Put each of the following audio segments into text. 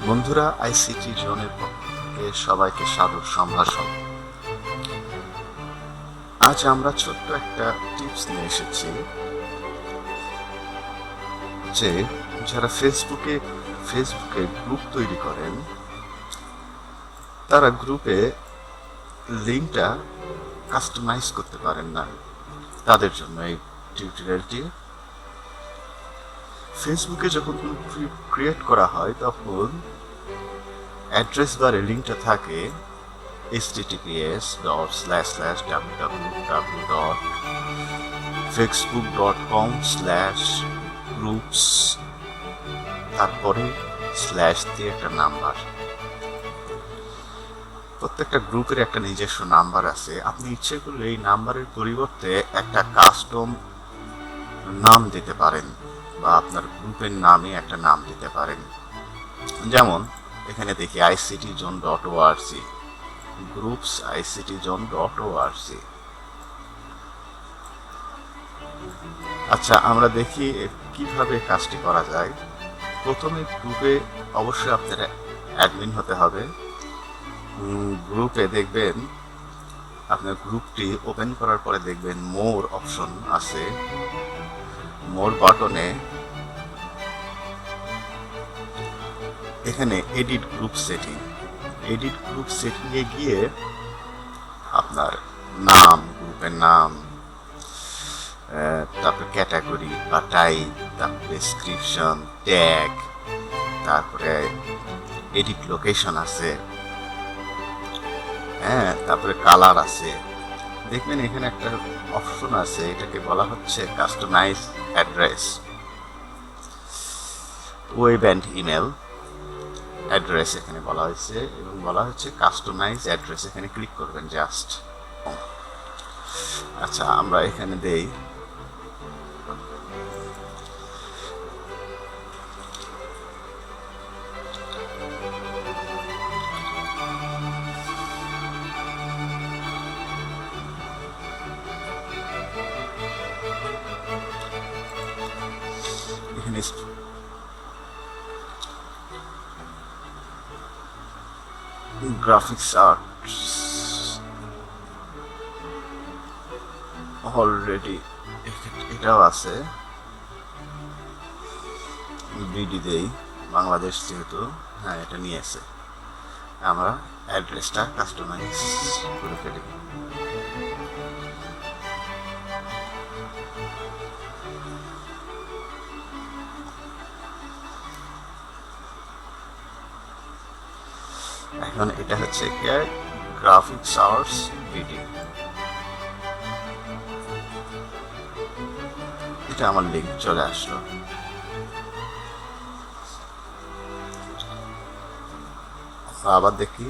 বন্ধুরা, আইসিটি জোনের পক্ষ থেকে সবাইকে সাদর সম্ভাষণ। আজ আমরা ছোট্ট একটা টিপস নিয়ে এসেছি যে যারা ফেসবুকে গ্রুপ তৈরি করেন, তারা গ্রুপে লিঙ্কটা কাস্টমাইজ করতে পারেন না। তাদের জন্য এই টিউটোরিয়ালটি। ফেসবুকে যখন গ্রুপ ক্রিয়েট করা হয় তখন অ্যাড্রেস বারে লিঙ্কটা থাকে https://www.facebook.com/groups, তারপরে স্ল্যাশ দিয়ে একটা নাম্বার। প্রত্যেকটা গ্রুপের একটা নিজস্ব নাম্বার আছে। আপনি ইচ্ছে করলে এই নাম্বারের পরিবর্তে একটা কাস্টম নাম দিতে পারেন বা আপনার গ্রুপের নামে একটা নাম দিতে পারেন। যেমন এখানে দেখি ICTzone.org, গ্রুপস ICTzone.org। আচ্ছা, আমরা দেখি কিভাবে কাজটি করা যায়। প্রথমে গ্রুপে অবশ্যই আপনার অ্যাডমিন হতে হবে। গ্রুপে দেখবেন, আপনার গ্রুপটি ওপেন করার পরে দেখবেন মোর অপশন আছে। মোর বাটনে এখানে এডিট গ্রুপ সেটিংয়ে গিয়ে আপনার নাম, গ্রুপের নাম, তারপরে ক্যাটাগরি বা টাইপ, তারপরে ডেসক্রিপশন, ট্যাগ, তারপরে এডিট লোকেশন আছে, তারপরে কালার আছে। দেখবেন এখানে একটা অপশন আছে, এটাকে বলা হচ্ছে customize address, web and email address এখানে বলা হয়েছে, এবং বলা হচ্ছে কাস্টমাইজ অ্যাড্রেস। এখানে ক্লিক করবেন জাস্ট। আচ্ছা, আমরা এখানে দেই এখানে গ্রাফিক্স আর্টস অলরেডি এটাও আছে। বিডি দেই, বাংলাদেশ যেহেতু, এটা নিয়ে আছে। আমরা অ্যাড্রেসটা কাস্টমাইজ করে ফেলি। এখন এটা হচ্ছে গ্রাফিক্স আর্টস বিডি। এটা আমার লিঙ্ক চলে আসলো। আবার দেখি,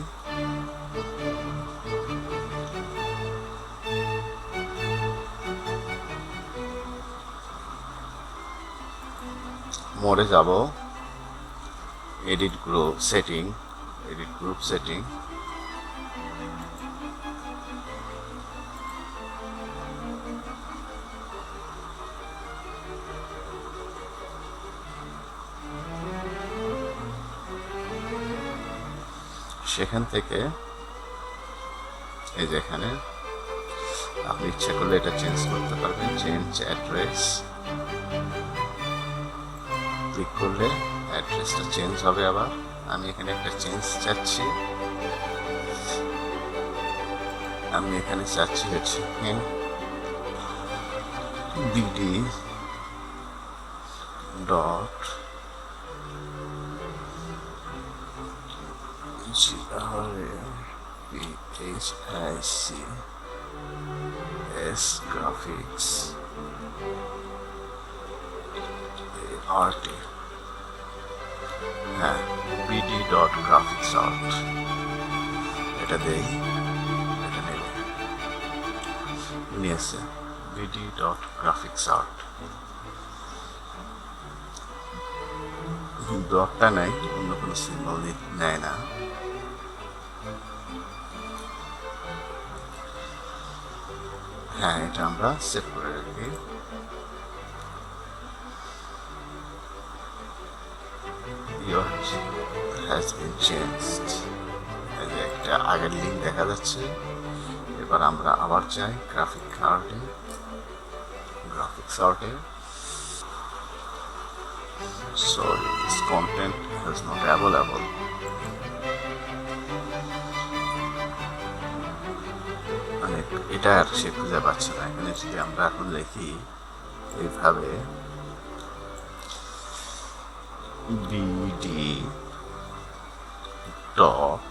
মোড়ে যাব, এডিট গ্রুপ সেটিং, সেখান থেকে এই যে এখানে আপনি ইচ্ছা করলে এটা চেঞ্জ করতে পারবেন। চেঞ্জ অ্যাড্রেস ক্লিক করলে অ্যাড্রেসটা চেঞ্জ হবে। আবার আমি এখানে একটা চেঞ্জ চাচ্ছি। আমি এখানে চাচ্ছি হচ্ছে BD dot GRAPHICS graphics art, bd.graphics art। এটা দেই, এটা নেবে নিয়েছে bd.graphics art। ডটটা নেই, অন্য কোনো সিম্বল নেয় না। এটা আমরা সেভ করে রাখি। your has been changed. এই যে একটা আগের লিঙ্ক দেখা যাচ্ছে। এবার আমরা আবার যাই graphics আর্টে। Sorry, this content is not available. মানে এটা আর সে খুঁজে পাচ্ছে না। এখানে যদি আমরা এখন লিখি এইভাবে BD dot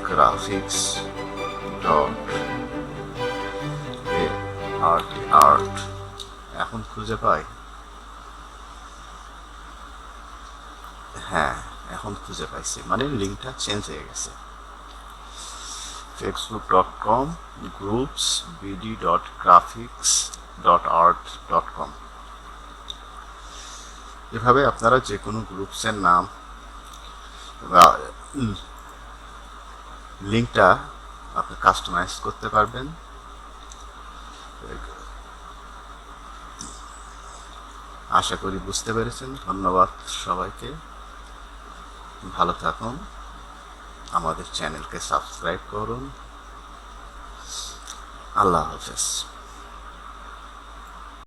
graphics dot art এখন খুঁজে পাই। হ্যাঁ, এখন খুঁজে পাইছি, মানে লিঙ্কটা চেঞ্জ হয়ে গেছে। facebook.com groups bd.graphics.art.com। এভাবে আপনারা যে কোনো গ্রুপসের নাম বা লিঙ্কটা আপনি কাস্টমাইজ করতে পারবেন। আশা করি বুঝতে পেরেছেন। ধন্যবাদ সবাইকে, ভালো থাকুন, আমাদের চ্যানেলকে সাবস্ক্রাইব করুন। আল্লাহ হাফেজ।